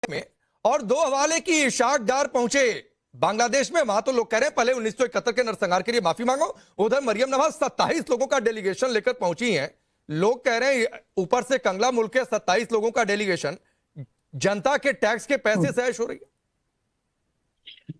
में और 2 हवाले की इशाक डार पहुंचे बांग्लादेश में। वहां तो लोग कह रहे हैं पहले 1971 के नरसंहार के लिए माफी मांगो। उधर मरियम नवाज 27 लोगों का डेलीगेशन लेकर पहुंची हैं। लोग कह रहे हैं ऊपर से कंगला मुल्क के 27 लोगों का डेलीगेशन, जनता के टैक्स के पैसे से ऐश हो रही है।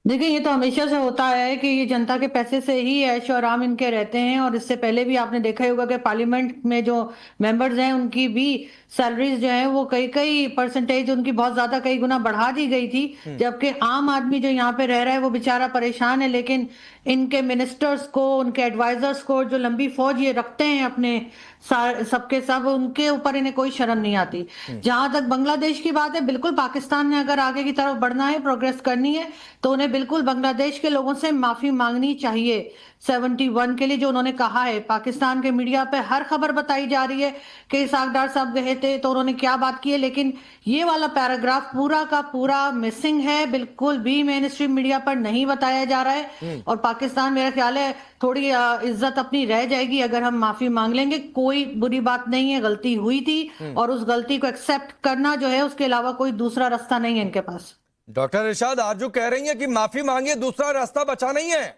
देखिए, ये तो हमेशा से होता है कि ये जनता के पैसे से ही ऐशो आराम इनके रहते हैं। और इससे पहले भी आपने देखा ही होगा कि पार्लियामेंट में जो मेंबर्स हैं उनकी भी सैलरीज जो है वो कई कई परसेंटेज उनकी बहुत ज्यादा कई गुना बढ़ा दी गई थी, जबकि आम आदमी जो यहाँ पे रह रहा है वो बेचारा परेशान है। लेकिन इनके मिनिस्टर्स को, उनके एडवाइजर्स को, जो लंबी फौज ये रखते हैं अपने सबके सब, उनके ऊपर इन्हें कोई शर्म नहीं आती। जहां तक बांग्लादेश की बात है, बिल्कुल पाकिस्तान ने अगर आगे की तरफ बढ़ना है, प्रोग्रेस करनी है, तो उन्हें बिल्कुल बांग्लादेश के लोगों से माफी मांगनी चाहिए 71 के लिए जो उन्होंने कहा है। पाकिस्तान के मीडिया पे हर खबर बताई जा रही है कि इसाक डार साहब गए थे तो उन्होंने क्या बात की है, लेकिन ये वाला पैराग्राफ पूरा का पूरा मिसिंग है, बिल्कुल भी मेन स्ट्रीम मीडिया पर नहीं बताया जा रहा है। और पाकिस्तान, मेरा ख्याल है, थोड़ी इज्जत अपनी रह जाएगी अगर हम माफी मांग लेंगे। कोई बुरी बात नहीं है, गलती हुई थी और उस गलती को एक्सेप्ट करना जो है, उसके अलावा कोई दूसरा रास्ता नहीं है इनके पास। डॉक्टर इरशाद आरजू कह रही हैं कि माफी मांगिए, दूसरा रास्ता बचा नहीं है।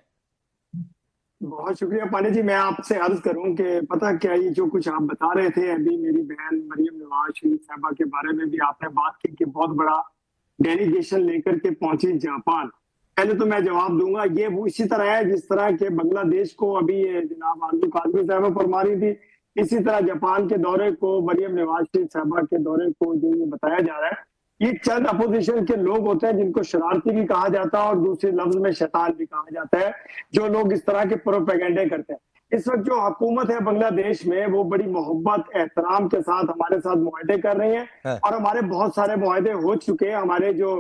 बहुत शुक्रिया पांडे जी। मैं आपसे अर्ज करूं कि पता क्या, ये जो कुछ आप बता रहे थे अभी, मेरी बहन मरियम नवाज शरीफ साहबा के बारे में भी आपने बात की कि बहुत बड़ा डेलीगेशन लेकर के पहुंची जापान। पहले तो मैं जवाब दूंगा, ये वो इसी तरह है जिस तरह के बांग्लादेश को अभी ये जनाब आरजू काजमी साहबा फरमा रही थी, इसी तरह जापान के दौरे को, मरियम नवाज शरीफ साहबा के दौरे को जो ये बताया जा रहा है, ये चंद अपोजिशन के लोग होते हैं जिनको शरारती भी कहा जाता है और दूसरे लफ्ज में शैतान भी कहा जाता है, जो लोग इस तरह के प्रोपेगेंडे करते हैं। इस वक्त जो हुकूमत है बांग्लादेश में, वो बड़ी मोहब्बत एहतराम के साथ हमारे साथ मुआहदे कर रही है और हमारे बहुत सारे मुआहदे हो चुके हैं। हमारे जो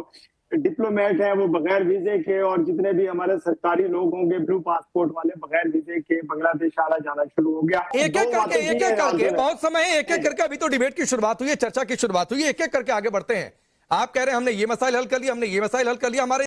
डिप्लोमेट हैं वो बगैर वीजे के, और जितने भी हमारे सरकारी लोग होंगे ब्लू पासपोर्ट वाले, बगैर वीजे के बांग्लादेश आना जाना शुरू हो गया। एक एक करके बहुत समय, एक एक करके, अभी तो डिबेट की शुरुआत हुई है, चर्चा की शुरुआत हुई है, एक एक करके आगे बढ़ते हैं। आप कह रहे हैं हमने ये मसाइल हल कर लिया, हमने ये मसाइल हल कर लिया। हमारे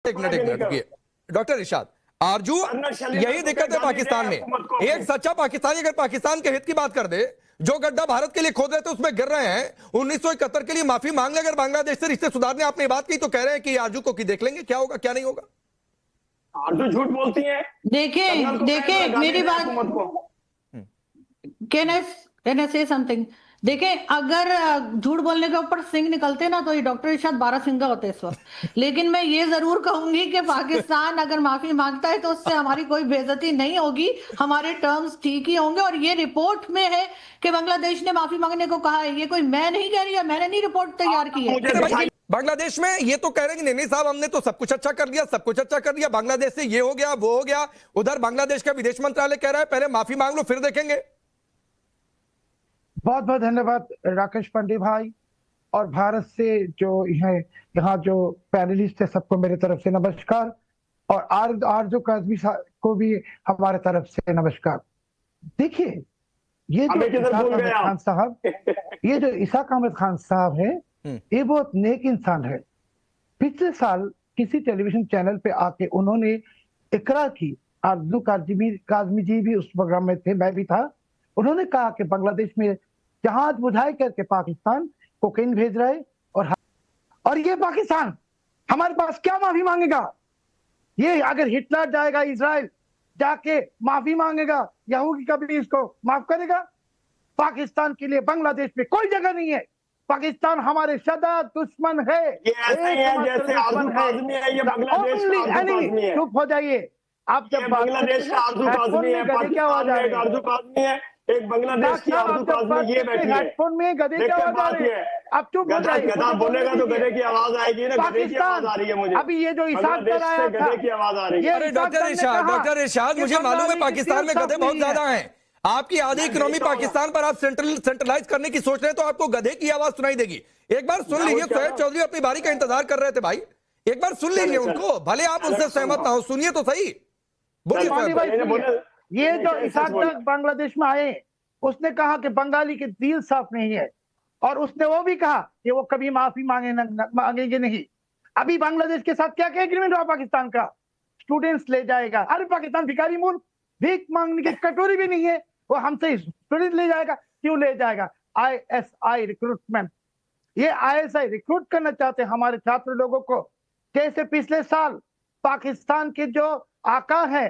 एक मिनट रुकिए डॉक्टर इरशाद। आरजू, यही दिक्कत है पाकिस्तान में। एक सच्चा पाकिस्तानी अगर पाकिस्तान के हित की बात कर दे, जो गड्ढा भारत के लिए खोद रहे थे उसमें गिर रहे हैं, 1971 के लिए माफी मांग ले, अगर बांग्लादेश से रिश्ते सुधारने आपने बात की, तो कह रहे हैं कि आरजू को की देख लेंगे क्या होगा क्या नहीं होगा। आरजू झूठ बोलती है। देखिए मेरी बात, कैन आई से समथिंग? देखिए, अगर झूठ बोलने के ऊपर सिंह निकलते ना तो ये डॉक्टर इरशाद 12 सिंगा होते इस वक्त। लेकिन मैं ये जरूर कहूंगी कि पाकिस्तान अगर माफी मांगता है तो उससे हमारी कोई बेइज्जती नहीं होगी, हमारे टर्म्स ठीक ही होंगे। और ये रिपोर्ट में है कि बांग्लादेश ने माफी मांगने को कहा है, ये कोई मैं नहीं कह रही है, मैंने नहीं रिपोर्ट तैयार की है। बांग्लादेश में ये तो कह रहे हैं कि नहीं साहब हमने तो सब कुछ अच्छा कर लिया, सब कुछ अच्छा कर लिया, बांग्लादेश से ये हो गया वो हो गया। उधर बांग्लादेश का विदेश मंत्रालय कह रहा है पहले माफी मांग लो फिर देखेंगे। बहुत बहुत धन्यवाद राकेश पांडे भाई, और भारत से जो यहाँ जो पैनलिस्ट है सबको मेरे तरफ से नमस्कार, और आरजू काजमी को भी हमारे तरफ से नमस्कार। देखिए, ये जो इसाक अहमद खान साहब, ये जो इसाक अहमद खान साहब है, ये बहुत नेक इंसान है। पिछले साल किसी टेलीविजन चैनल पे आके उन्होंने इकरार की, आरजू काजमी जी भी उस प्रोग्राम में थे, मैं भी था। उन्होंने कहा कि बांग्लादेश में जहाज बुझाई करके पाकिस्तान कोकेन भेज रहा है, और ये पाकिस्तान हमारे पास क्या माफी मांगेगा? ये अगर हिटलर जाएगा इजराइल, जाके माफी मांगेगा, यहूदी कभी इसको माफ करेगा? पाकिस्तान के लिए बांग्लादेश में कोई जगह नहीं है। पाकिस्तान हमारे सदा दुश्मन है। ये ऐसे ही है जैसे आरजू काजमी है, ये बांग्लादेश का आरजू काजमी है। चुप हो जाइए आप। जब बांग्लादेश का आरजू काजमी है, पाकिस्तान में एक आरजू काजमी है, एक बांग्लादेश की आरजू काजमी ये बैठी है। हेडफोन में गधे की आवाज आ रही है। आप चुप हो जाइए। गधा बोलेगा तो गधे की आवाज आएगी ना, गधे की आवाज आ रही है मुझे। अभी ये जो इसाक कर आया था, गधे की आवाज आ रही है। अरे डॉक्टर इरशाद, मुझे मालूम है पाकिस्तान में गधे बहुत ज्यादा हैं। आपकी आधी इकोनॉमी पाकिस्तान पर आप सेंट्रलाइज करने की सोच रहे हैं, तो आपको गधे की आवाज सुनाई देगी। एक बार सुन लीजिए, सोहेब चौधरी अपनी बारी का इंतजार कर रहे थे भाई, एक बार सुन लीजिए उनको, भले आप उनसे सहमत ना हो, सुनिए तो सही। ये जो इसाक बांग्लादेश में आए, उसने कहा कि बंगाली के दिल साफ नहीं है, और उसने वो भी कहा कि वो कभी माफी मांगेंगे नहीं। अभी बांग्लादेश के साथ क्या क्या एग्रीमेंट हुआ पाकिस्तान का? स्टूडेंट्स ले जाएगा। अरे पाकिस्तान भिखारी मुल्क, भीख मांगने की कटोरी भी नहीं है, वो हमसे स्टूडेंट ले जाएगा। क्यों ले जाएगा? ISI रिक्रूटमेंट ये आईएसआई रिक्रूट करना चाहते हैं हमारे छात्र लोगों को। जैसे पिछले साल पाकिस्तान के जो आका है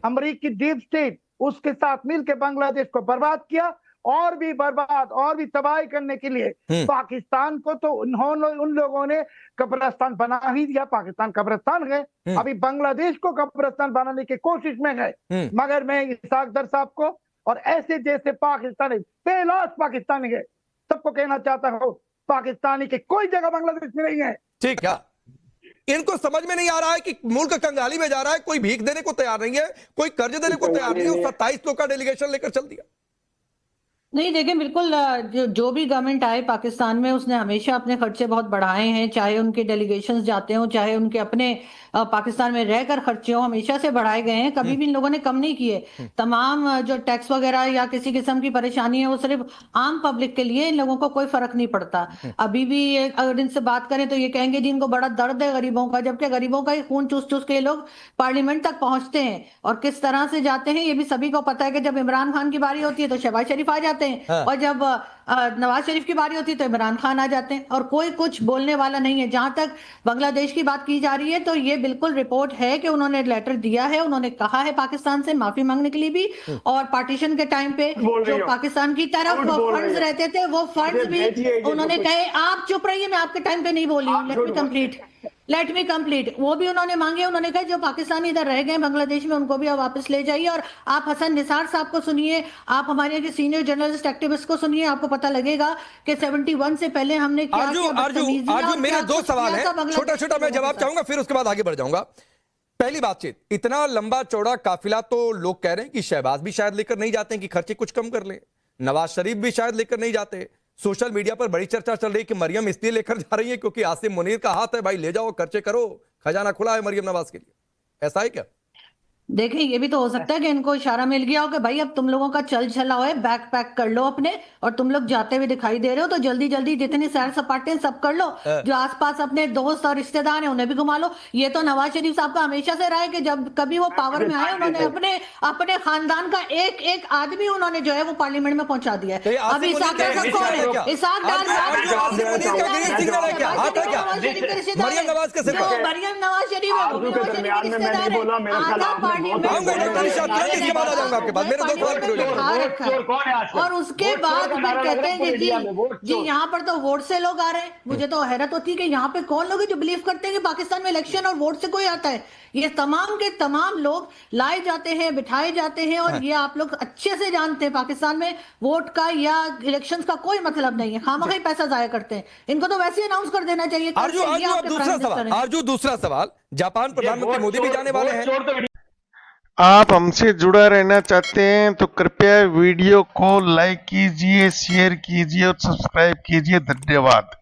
अमेरिकी डीप स्टेट, उसके साथ मिलकर बांग्लादेश को बर्बाद किया, और भी बर्बाद और भी तबाही करने के लिए पाकिस्तान को तो उन्होंने उन लोगों ने कब्रिस्तान बना ही दिया। पाकिस्तान कब्रिस्तान है, अभी बांग्लादेश को कब्रिस्तान बनाने की कोशिश में है। मगर मैं इसाक दर साहब को और ऐसे जैसे पाकिस्तानी बेलाश पाकिस्तानी है सबको कहना चाहता हूँ, पाकिस्तानी की कोई जगह बांग्लादेश में नहीं है। ठीक है, इनको समझ में नहीं आ रहा है कि मुल्क कंगाली में जा रहा है, कोई भीख देने को तैयार नहीं है, कोई कर्ज देने को तैयार नहीं है। 27 लोग का डेलीगेशन लेकर चल दिया। नहीं देखिए, बिल्कुल जो भी गवर्नमेंट आए पाकिस्तान में उसने हमेशा अपने खर्चे बहुत बढ़ाए हैं, चाहे उनके डेलीगेशंस जाते हों, चाहे उनके अपने पाकिस्तान में रहकर खर्चे हों, हमेशा से बढ़ाए गए हैं, कभी भी इन लोगों ने कम नहीं किए। तमाम जो टैक्स वगैरह या किसी किस्म की परेशानी है वो सिर्फ आम पब्लिक के लिए, इन लोगों को कोई फर्क नहीं पड़ता। अभी भी अगर इनसे बात करें तो ये कहेंगे जी इनको बड़ा दर्द है गरीबों का, जबकि गरीबों का ही खून चूस चूस के ये लोग पार्लियामेंट तक पहुंचते हैं और किस तरह से जाते हैं ये भी सभी को पता है कि जब इमरान खान की बारी होती है तो शहबाज शरीफ आ जाते हैं, और जब नवाज शरीफ की बारी होती है तो इमरान खान आ जाते हैं, और कोई कुछ बोलने वाला नहीं है। जहां तक बांग्लादेश की बात की जा रही है तो ये बिल्कुल रिपोर्ट है कि उन्होंने लेटर दिया है, उन्होंने कहा है पाकिस्तान से माफी मांगने के लिए भी, और पार्टीशन के टाइम पे जो पाकिस्तान की तरफ फंड्स रहते थे वो फंड्स भी उन्होंने कहे आप चुप रहिए, मैं आपके टाइम पे नहीं बोली हूँ, लेट मी कंप्लीट, वो भी उन्होंने मांगे। उन्होंने कहा जो पाकिस्तानी इधर रह गए बांग्लादेश में उनको भी आप वापस ले जाइए। और आप हसन निसार साहब को सुनिए, आप हमारे यहाँ के सीनियर जर्नलिस्ट एक्टिविस्ट को सुनिए, आपको पता लगेगा कि 71 से पहले हमने क्या आरजू मेरे दो सवाल हैं, छोटा छोटा मैं जवाब चाहूंगा, फिर उसके बाद आगे बढ़ जाऊंगा। पहली बातचीत, इतना लंबा चौड़ा काफिला तो लोग कह रहे हैं कि शहबाज भी शायद लेकर नहीं जाते हैं कि खर्चे कुछ कम कर लें, नवाज शरीफ भी शायद लेकर नहीं जाते। सोशल मीडिया पर बड़ी चर्चा चल रही है कि मरियम इसलिए लेकर जा रही है क्योंकि आसिम मुनीर का हाथ है, भाई ले जाओ खर्चे करो, खजाना खुला है मरियम नवाज के लिए, ऐसा है क्या? देखिए ये भी तो हो सकता है कि इनको इशारा मिल गया हो कि भाई अब तुम लोगों का चल चला है, बैग पैक कर लो अपने, और तुम लोग जाते हुए दिखाई दे रहे हो तो जल्दी जल्दी जितनी सैर सपाटे सब कर लो, जो आसपास अपने दोस्त और रिश्तेदार हैं उन्हें भी घुमा लो। ये तो नवाज शरीफ साहब का हमेशा से रहा है कि जब कभी वो पावर में आए उन्होंने अपने खानदान का एक एक आदमी उन्होंने जो है वो पार्लियामेंट में पहुंचा दिया है। अब इसाक मरियम नवाज शरीफ और उसके बाद फिर कहते हैं जी यहाँ पर तो वोट से लोग आ रहे हैं। मुझे तो हैरत होती है कि यहाँ पे कौन लोग हैं जो बिलीव करते हैं कि पाकिस्तान में इलेक्शन और वोट से कोई आता है। ये तमाम के तमाम लोग लाए जाते हैं, बिठाए जाते हैं, और ये आप लोग अच्छे से जानते हैं पाकिस्तान में वोट का या इलेक्शंस का कोई मतलब नहीं है, खामखा ही पैसा जाया करते हैं। इनको तो वैसे अनाउंस कर देना चाहिए। आरजू दूसरा सवाल, जापान प्रधानमंत्री मोदी भी जाने वाले हैं। आप हमसे जुड़ा रहना चाहते हैं तो कृपया वीडियो को लाइक कीजिए, शेयर कीजिए और सब्सक्राइब कीजिए। धन्यवाद।